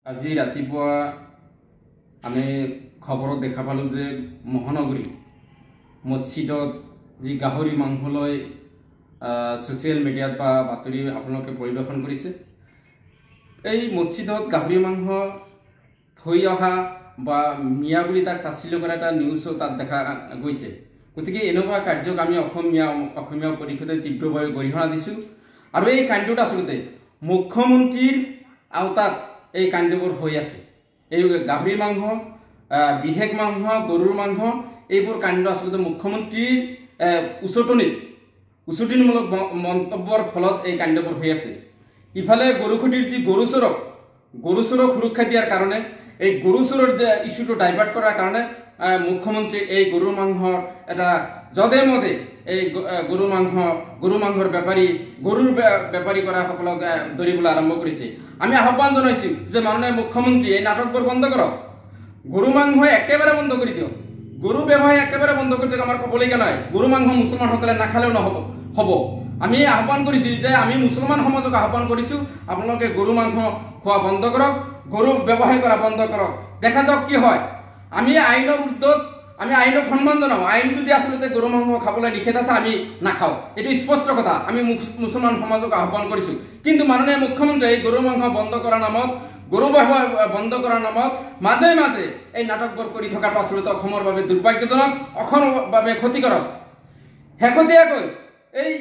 আজি ৰাতিপুৱা আমি খবৰত দেখা পালোঁ যে মহানগৰী মছজিদত যি গাহৰি মাংস লৈ ছ'চিয়েল মিডিয়াত বা বাতৰি আপোনালোকে পৰিৱেশন কৰিছে। এই মছজিদত গাহৰি মাংস থৈ অহা বা মিয়া বুলি তাক তাচ্ছিল্য কৰা এটা নিউজো তাত দেখা গৈছে। গতিকে এনেকুৱা কাৰ্যক আমি অসমীয়া পৰিষদে তীব্ৰভাৱে গৰিহণা দিছোঁ আৰু এই কাণ্ডটো আচলতে মুখ্যমন্ত্ৰীৰ আওতাত এই কাণ্ডবোৰ হৈ আছে। এই গাহৰি মাংস, বিশেষ মাংস, গৰুৰ মাংস এইবোৰ কাণ্ড আচলতে মুখ্যমন্ত্ৰীৰ উচতনিমূলক মন্তব্যৰ ফলত এই কাণ্ডবোৰ হৈ আছে। ইফালে গৰুখুটিৰ যি গৰুচৰক সুৰক্ষা দিয়াৰ কাৰণে এই গৰুচৰৰ যে ইস্যুটো ডাইভাৰ্ট কৰাৰ কাৰণে মুখ্যমন্ত্ৰী এই গৰুৰ মাংসৰ এটা যধে মধে এই গৰু মাংসৰ গৰুৰ বেপাৰী কৰাসকলক ধৰিবলৈ আৰম্ভ কৰিছে। আমি আহ্বান জনাইছোঁ যে মাননীয় মুখ্যমন্ত্ৰী এই নাটকবোৰ বন্ধ কৰক, গৰু মাংস একেবাৰে বন্ধ কৰি দিয়ক, গৰু ব্যৱসায় একেবাৰে বন্ধ কৰি দিয়ক। আমাৰ ক'বলগীয়া নাই, গৰু মাংস মুছলমানসকলে নাখালেও হ'ব। আমি আহ্বান কৰিছোঁ যে আমি মুছলমান সমাজক আহ্বান কৰিছোঁ, আপোনালোকে গৰু মাংস খোৱা বন্ধ কৰক, গৰু ব্যৱসায় কৰা বন্ধ কৰক। দেখা যাওক কি হয়। আমি আইনৰ উৰ্ধত আমি আইনক সন্মান জনাওঁ। আইন যদি আচলতে গৰু মাংস খাবলৈ নিষেধ আছে আমি নাখাওঁ, এইটো স্পষ্ট কথা। আমি মুছলমান সমাজক আহ্বান কৰিছোঁ। কিন্তু মাননীয় মুখ্যমন্ত্ৰীয়ে এই গৰু মাংস বন্ধ কৰাৰ নামত, গৰু ব্যৱসায় বন্ধ কৰাৰ নামত মাজে মাজে এই নাটকবোৰ কৰি থকাটো আচলতে অসমৰ বাবে দুৰ্ভাগ্যজনক, অসমৰ বাবে ক্ষতিকাৰক। শেহতীয়াকৈ এই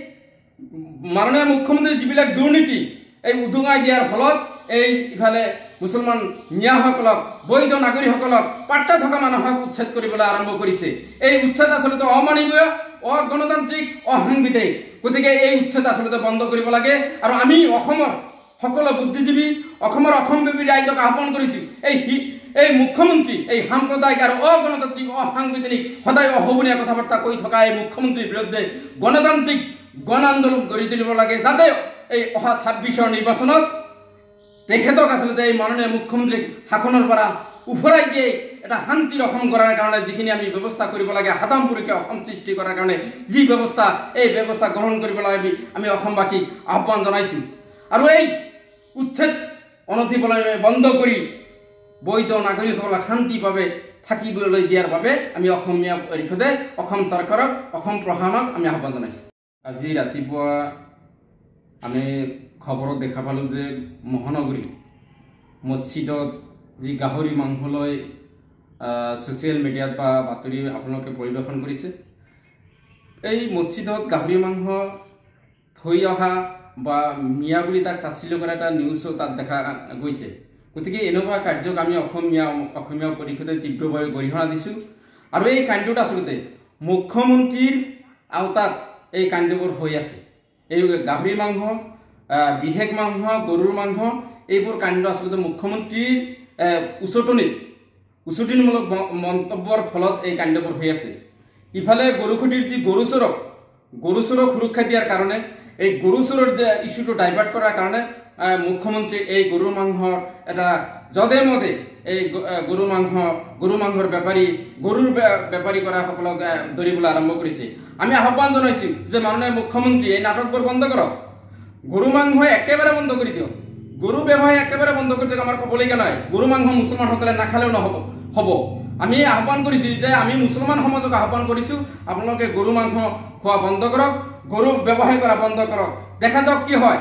মাননীয় মুখ্যমন্ত্ৰীৰ যিবিলাক দুৰ্নীতি এই উদুঙাই দিয়াৰ ফলত এই ইফালে মুছলমান মিয়াসকলক, বৈধ নাগৰিকসকলক, পাৰ্টা থকা মানুহক উচ্ছেদ কৰিবলৈ আৰম্ভ কৰিছে। এই উচ্ছেদ আচলতে অমানৱীয়, অগণতান্ত্ৰিক, অসাংবিধানিক। গতিকে এই উচ্ছেদ আচলতে বন্ধ কৰিব লাগে। আৰু আমি অসমৰ সকলো বুদ্ধিজীৱী, অসমব্যাপী ৰাইজক আহ্বান কৰিছোঁ, এই মুখ্যমন্ত্ৰী এই সাম্প্ৰদায়িক আৰু অগণতান্ত্ৰিক, অসাংবিধানিক, সদায় অশোভনীয় কথা বাৰ্তা কৈ থকা এই মুখ্যমন্ত্ৰীৰ বিৰুদ্ধে গণতান্ত্ৰিক গণ আন্দোলন গঢ়ি তুলিব লাগে, যাতে এই অহা ২৬ৰ নিৰ্বাচনত তেখেতক আচলতে এই মাননীয় মুখ্যমন্ত্ৰীক শাসনৰ পৰা উফৰাই দিয়ে এটা শান্তিৰ অসম গঢ়াৰ কাৰণে যিখিনি আমি ব্যৱস্থা কৰিব লাগে, সাধাৰণপুৰীকে অসম সৃষ্টি কৰাৰ কাৰণে যি ব্যৱস্থা, এই ব্যৱস্থা গ্ৰহণ কৰিব লাগে আমি অসমবাসীক আহ্বান জনাইছোঁ। আৰু এই উচ্ছেদ অনতিপলমে বন্ধ কৰি বৈধ নাগৰিকসকলক শান্তিভাৱে থাকিবলৈ দিয়াৰ বাবে আমি অসমীয়া পৰিষদে অসম চৰকাৰক, অসম প্ৰশাসনক আমি আহ্বান জনাইছোঁ। আজি ৰাতিপুৱা আমি খবৰত দেখা পালোঁ যে মহানগৰী মছজিদত যি গাহৰি মাংস লৈ ছ'চিয়েল মিডিয়াত বা বাতৰি আপোনালোকে পৰিৱেশন কৰিছে। এই মছজিদত গাহৰি মাংস থৈ অহা বা মিয়া বুলি তাক তাচ্ছিল্য কৰা এটা নিউজো তাত দেখা গৈছে। গতিকে এনেকুৱা কাৰ্যক আমি অসমীয়া পৰিষদে তীব্ৰভাৱে গৰিহণা দিছোঁ আৰু এই কাণ্ডটো আচলতে মুখ্যমন্ত্ৰীৰ আওতাত এই কাণ্ডবোৰ হৈ আছে। এই গাহৰি মাংস, বিশেষ মাংস, গৰুৰ মাংস এইবোৰ কাণ্ড আচলতে মুখ্যমন্ত্ৰীৰ উচতনিমূলক মন্তব্যৰ ফলত এই কাণ্ডবোৰ হৈ আছে। ইফালে গৰুখুটিৰ যি গৰুচৰক সুৰক্ষা দিয়াৰ কাৰণে এই গৰুচৰৰ যে ইস্যুটো ডাইভাৰ্ট কৰাৰ কাৰণে মুখ্যমন্ত্ৰী এই গৰুৰ মাংসৰ এটা যধে মধে এই গৰু মাংসৰ গৰুৰ বেপাৰী কৰাসকলক ধৰিবলৈ আৰম্ভ কৰিছে। আমি আহ্বান জনাইছোঁ যে মাননীয় মুখ্যমন্ত্ৰী এই নাটকবোৰ বন্ধ কৰক, গৰু মাংস একেবাৰে বন্ধ কৰি দিয়ক, গৰু ব্যৱসায় একেবাৰে বন্ধ কৰি দিয়ক। আমাৰ ক'বলগীয়া নাই, গৰু মাংস মুছলমানসকলে নাখালেও হ'ব। আমি আহ্বান কৰিছোঁ যে আমি মুছলমান সমাজক আহ্বান কৰিছোঁ, আপোনালোকে গৰু মাংস খোৱা বন্ধ কৰক, গৰু ব্যৱসায় কৰা বন্ধ কৰক। দেখা যাওক কি হয়।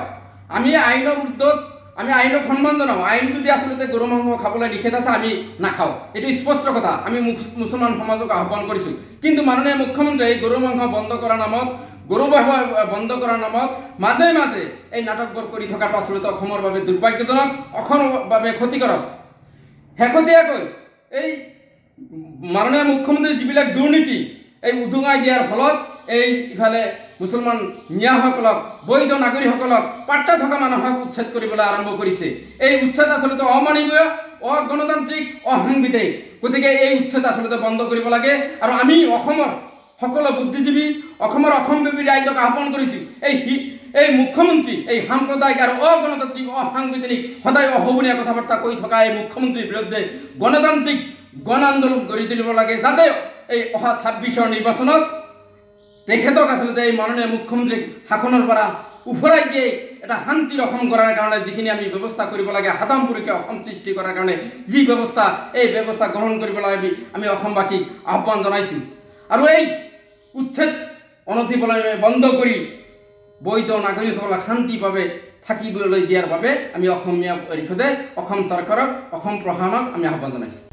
আমি আইনৰ উৰ্ধত আমি আইনক সন্মান জনাওঁ। আইন যদি আচলতে গৰু মাংস খাবলৈ নিষেধ আছে আমি নাখাওঁ, এইটো স্পষ্ট কথা। আমি মুছলমান সমাজক আহ্বান কৰিছোঁ। কিন্তু মাননীয় মুখ্যমন্ত্ৰীয়ে এই গৰু মাংস বন্ধ কৰাৰ নামত, গৰু ব্যৱসায় বন্ধ কৰাৰ নামত মাজে মাজে এই নাটকবোৰ কৰি থকাটো আচলতে অসমৰ বাবে দুৰ্ভাগ্যজনক, অসমৰ বাবে ক্ষতিকাৰক। শেহতীয়াকৈ এই মাননীয় মুখ্যমন্ত্ৰীৰ যিবিলাক দুৰ্নীতি এই উদুঙাই দিয়াৰ ফলত এই ইফালে মুছলমান মিয়াসকলক, বৈধ নাগৰিকসকলক, পাৰ্টা থকা মানুহক উচ্ছেদ কৰিবলৈ আৰম্ভ কৰিছে। এই উচ্ছেদ আচলতে অমানৱীয়, অগণতান্ত্ৰিক, অসাংবিধানিক। গতিকে এই উচ্ছেদ আচলতে বন্ধ কৰিব লাগে। আৰু আমি অসমৰ সকলো বুদ্ধিজীৱী, অসমব্যাপী ৰাইজক আহ্বান কৰিছোঁ, এই মুখ্যমন্ত্ৰী এই সাম্প্ৰদায়িক আৰু অগণতান্ত্ৰিক, অসাংবিধানিক, সদায় অশোভনীয় কথা বাৰ্তা কৈ থকা এই মুখ্যমন্ত্ৰীৰ বিৰুদ্ধে গণতান্ত্ৰিক গণ আন্দোলন গঢ়ি তুলিব লাগে, যাতে এই অহা ২৬ৰ নিৰ্বাচনত তেখেতক আচলতে এই মাননীয় মুখ্যমন্ত্ৰীক শাসনৰ পৰা উফৰাই দিয়ে এটা শান্তিৰ অসম কৰাৰ কাৰণে যিখিনি আমি ব্যৱস্থা কৰিব লাগে হাতামপুৰীকে অসম সৃষ্টি কৰাৰ কাৰণে যি ব্যৱস্থা এই ব্যৱস্থা গ্ৰহণ কৰিব লাগে আমি অসমবাসীক আহ্বান জনাইছোঁ আৰু এই উচ্ছেদ অনতিপলমে বন্ধ কৰি বৈধ নাগৰিকসকলক শান্তিভাৱে থাকিবলৈ দিয়াৰ বাবে আমি অসমীয়া পৰিষদে অসম চৰকাৰক অসম প্ৰশাসনক আমি আহ্বান জনাইছোঁ।